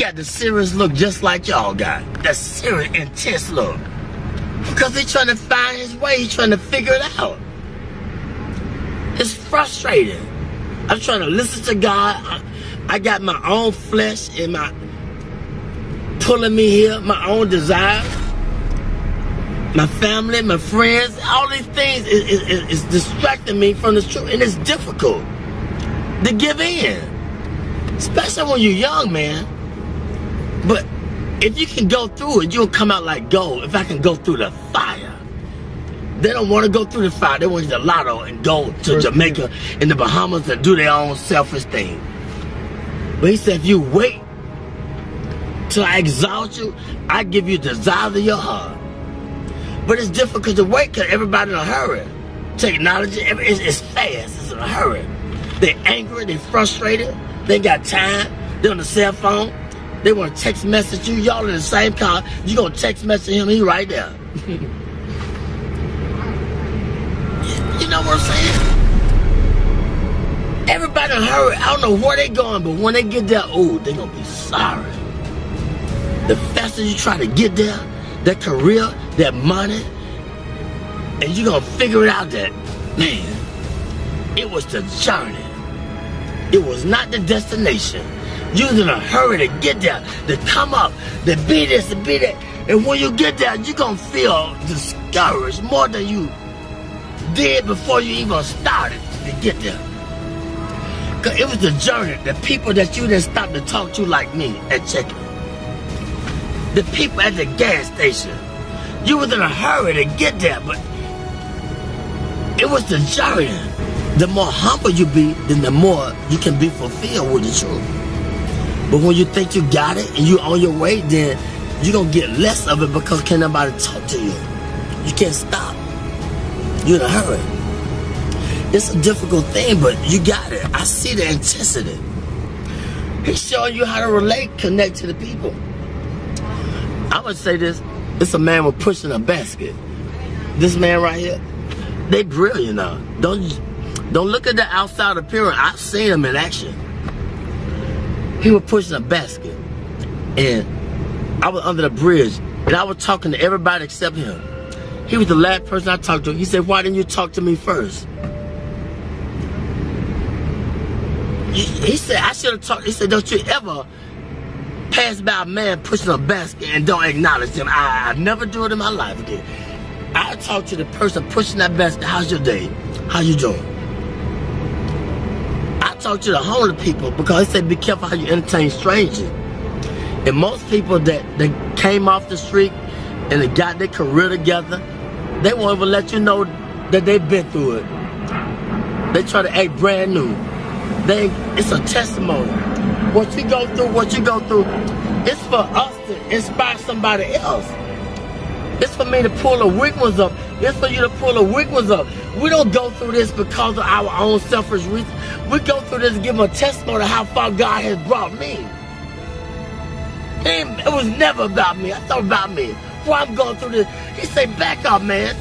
got the serious look just like y'all got. That serious, intense look. Because he's trying to find his way. He's trying to figure it out. It's frustrating. I'm trying to listen to God. I got my own flesh and my pulling me here, my own desires, my family, my friends, all these things is distracting me from the truth, and it's difficult to give in, especially when you're young, man. But if you can go through it, you'll come out like gold. If I can go through the fire. They don't want to go through the fire. They want to the lotto and go to Jamaica and the Bahamas and do their own selfish thing. But he said, if you wait till I exalt you, I give you the desires of your heart. But it's difficult to wait because everybody's in a hurry. Technology, it's fast. It's in a hurry. They're angry. They're frustrated. They ain't got time. They're on the cell phone. They want to text message you. Y'all in the same car. You going to text message him. He right there. You know what I'm saying? Everybody in a hurry. I don't know where they going, but when they get there, oh, they gonna be sorry. The faster you try to get there, that career, that money, and you gonna figure it out that, man, it was the journey. It was not the destination. You was in a hurry to get there, to come up, to be this, to be that. And when you get there, you gonna feel discouraged more than you did before you even started to get there. Cause it was the journey, the people that you didn't stop to talk to like me at check-in. The people at the gas station. You was in a hurry to get there, but it was the journey. The more humble you be, then the more you can be fulfilled with the truth. But when you think you got it and you on your way, then you're gonna get less of it because can't nobody talk to you. You can't stop. You're in a hurry. It's a difficult thing, but you got it. I see the intensity. He's showing you how to relate, connect to the people. I would say this. It's a man with pushing a basket. This man right here, they brilliant now. Don't look at the outside appearance. I've seen him in action. He was pushing a basket, and I was under the bridge, and I was talking to everybody except him. He was the last person I talked to. He said, why didn't you talk to me first? He said, I should have talked. He said, don't you ever pass by a man pushing a basket and don't acknowledge him. I never do it in my life again. I talk to the person pushing that basket. How's your day? How you doing? I talk to the homeless people because he said, be careful how you entertain strangers. And most people that came off the street and they got their career together, they won't even let you know that they've been through it. They try to act brand new. It's a testimony. What you go through, it's for us to inspire somebody else. It's for me to pull the weak ones up. It's for you to pull the weak ones up. We don't go through this because of our own selfish reasons. We go through this to give them a testimony of how far God has brought me. It was never about me. I thought about me. Why I'm going through this. He said, back up, man.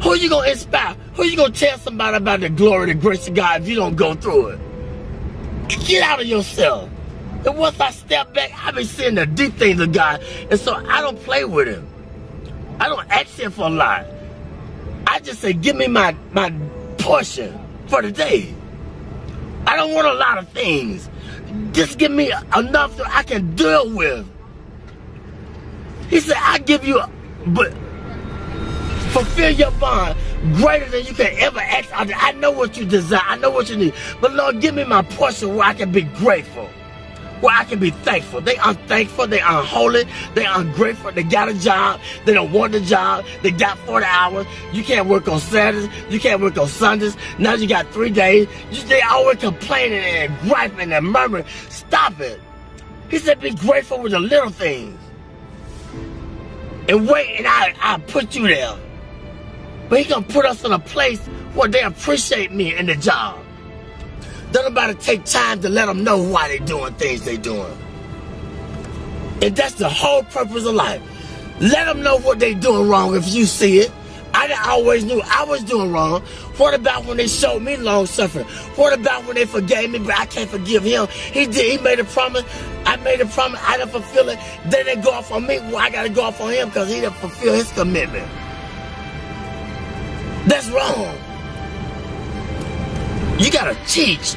Who you going to inspire? Who you going to tell somebody about the glory, the grace of God if you don't go through it? Get out of yourself. And once I step back, I be seeing the deep things of God. And so I don't play with him. I don't ask him for a lot. I just say, give me my portion for the day. I don't want a lot of things. Just give me enough that I can deal with. He said, I give you, but fulfill your bond greater than you can ever ask. I know what you desire. I know what you need. But Lord, give me my portion where I can be grateful, where I can be thankful. They unthankful. They unholy. They ungrateful. They got a job. They don't want the job. They got 40 hours. You can't work on Saturdays. You can't work on Sundays. Now you got 3 days. They always complaining and griping and murmuring. Stop it. He said, be grateful with the little things. And wait, and I put you there. But he gonna put us in a place where they appreciate me in the job. Don't nobody take time to let them know why they doing things they doing. And that's the whole purpose of life. Let them know what they doing wrong if you see it. I I always knew I was doing wrong. What about when they showed me long suffering? What about when they forgave me, but I can't forgive him? He made a promise. I made a promise. I didn't fulfill it. They didn't go off on me. Well, I got to go off on him because he didn't fulfill his commitment. That's wrong. You got to teach.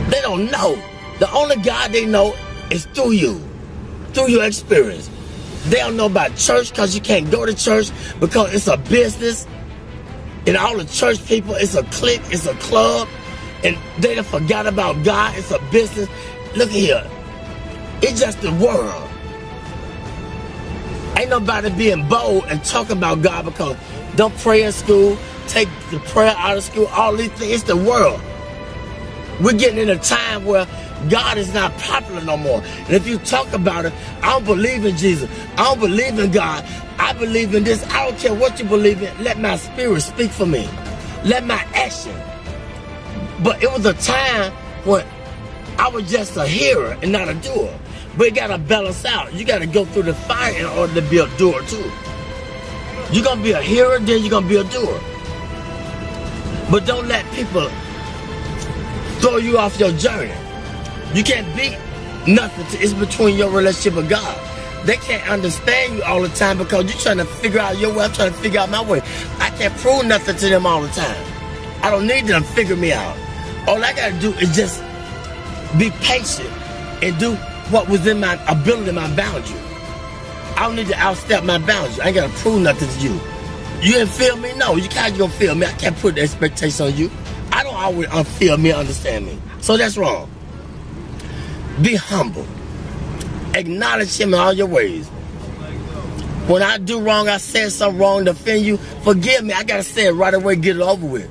They don't know. The only God they know is through you, through your experience. They don't know about church because you can't go to church because it's a business. And all the church people, it's a clique, it's a club. And they done forgot about God. It's a business. Look here. It's just the world. Ain't nobody being bold and talking about God because don't pray in school, take the prayer out of school, all these things. It's the world. We're getting in a time where God is not popular no more. And if you talk about it, I don't believe in Jesus. I don't believe in God. I believe in this. I don't care what you believe in. Let my spirit speak for me. Let my action. But it was a time when I was just a hearer and not a doer. But it got to balance out. You got to go through the fire in order to be a doer too. You're going to be a hearer, then you're going to be a doer. But don't let people throw you off your journey. You can't beat nothing. It's between your relationship with God. They can't understand you all the time because you're trying to figure out your way. I'm trying to figure out my way. I can't prove nothing to them all the time. I don't need them to figure me out. All I got to do is just be patient and do what was in my ability, my boundary. I don't need to outstep my boundaries. I ain't got to prove nothing to you. You didn't feel me? No, you can't gonna feel me. I can't put the expectation on you. I don't always feel me, understand me. So that's wrong. Be humble. Acknowledge him in all your ways. When I do wrong, I said something wrong to offend you, forgive me. I got to say it right away, get it over with.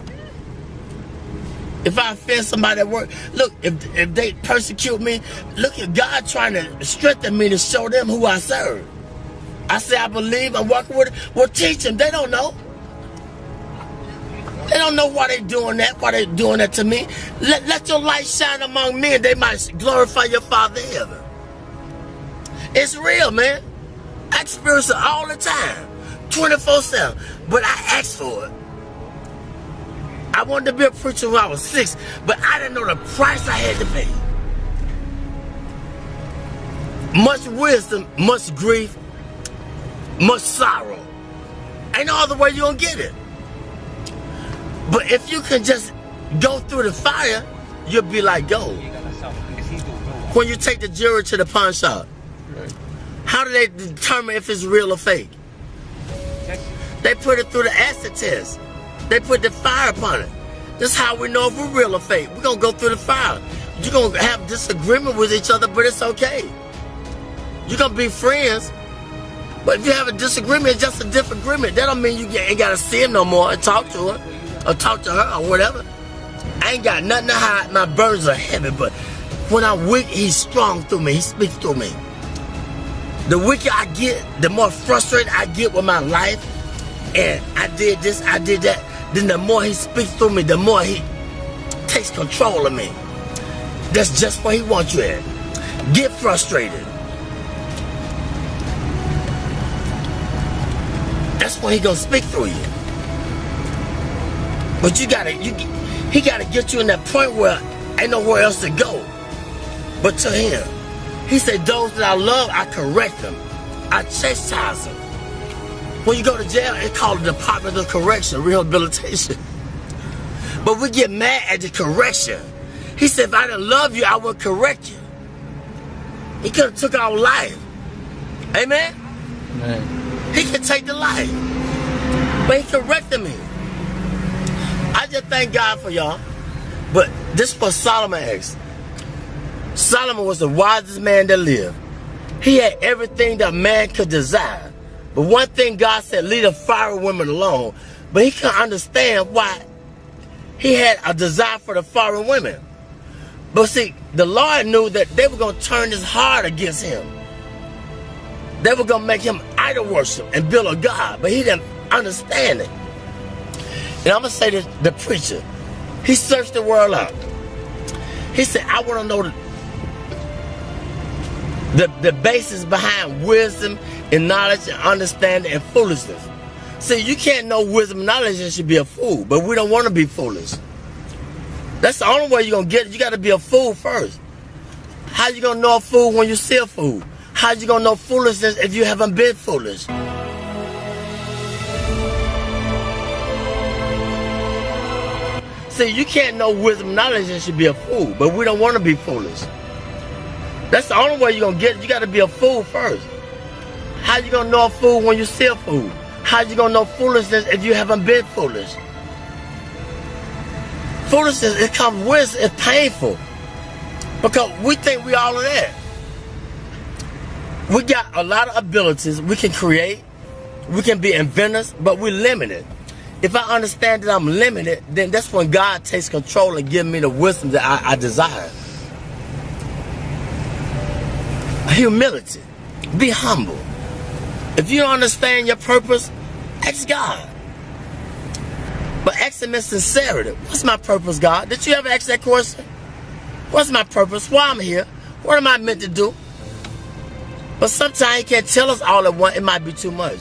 If I offend somebody at work, look, if they persecute me, look at God trying to strengthen me to show them who I serve. I say I believe, I'm working with it. Well, teach them. They don't know. They don't know why they doing that to me. Let your light shine among men. They might glorify your Father in heaven. It's real, man. I experience it all the time, 24/7. But I asked for it. I wanted to be a preacher when I was 6, but I didn't know the price I had to pay. Much wisdom, much grief, much sorrow. Ain't no other way you gonna get it. But if you can just go through the fire, you'll be like gold. When you take the jewelry to the pawn shop, how do they determine if it's real or fake? They put it through the acid test. They put the fire upon it. This is how we know if we're real or fake. We're going to go through the fire. You're going to have disagreement with each other, but it's okay. You're going to be friends. But if you have a disagreement, it's just a different agreement. That don't mean you ain't got to see him no more and talk to her or talk to her or whatever. I ain't got nothing to hide. My burdens are heavy, but when I'm weak, he's strong through me. He speaks through me. The weaker I get, the more frustrated I get with my life. And I did this, I did that. Then the more he speaks through me, the more he takes control of me. That's just where he wants you at. Get frustrated. That's when he gonna speak through you. But he gotta get you in that point where ain't nowhere else to go but to him. He said, those that I love, I correct them. I chastise them. When you go to jail, it's called the Department of Correction, rehabilitation. But we get mad at the correction. He said, if I didn't love you, I would correct you. He could have took our life. Amen? Amen. He could take the life. But he corrected me. I just thank God for y'all. But this is what Solomon asked. Solomon was the wisest man that lived. He had everything that man could desire. But one thing God said, leave the foreign women alone. But he couldn't understand why he had a desire for the foreign women. But see, the Lord knew that they were going to turn his heart against him. They were going to make him idol worship and build a God. But he didn't understand it. And I'm going to say this, the preacher, he searched the world out. He said, I want to know the basis behind wisdom and knowledge and understanding and foolishness. See, you can't know wisdom and knowledge and should be a fool, but we don't want to be foolish. That's the only way you're going to get it. You got to be a fool first. How you going to know a fool when you see a fool? How you going to know foolishness if you haven't been foolish? See, you can't know wisdom and knowledge and should be a fool, but we don't want to be foolish. That's the only way you're going to get it. You got to be a fool first. How you going to know a fool when you see a fool? How you going to know foolishness if you haven't been foolish? Foolishness, it comes with, it's painful. Because we think we all of that. We got a lot of abilities. We can create. We can be inventors, but we're limited. If I understand that I'm limited, then that's when God takes control and gives me the wisdom that I desire. Humility. Be humble. If you don't understand your purpose, ask God. But ask Him in sincerity. What's my purpose, God? Did you ever ask that question? What's my purpose? Why I'm here? What am I meant to do? But sometimes He can't tell us all at once. It might be too much.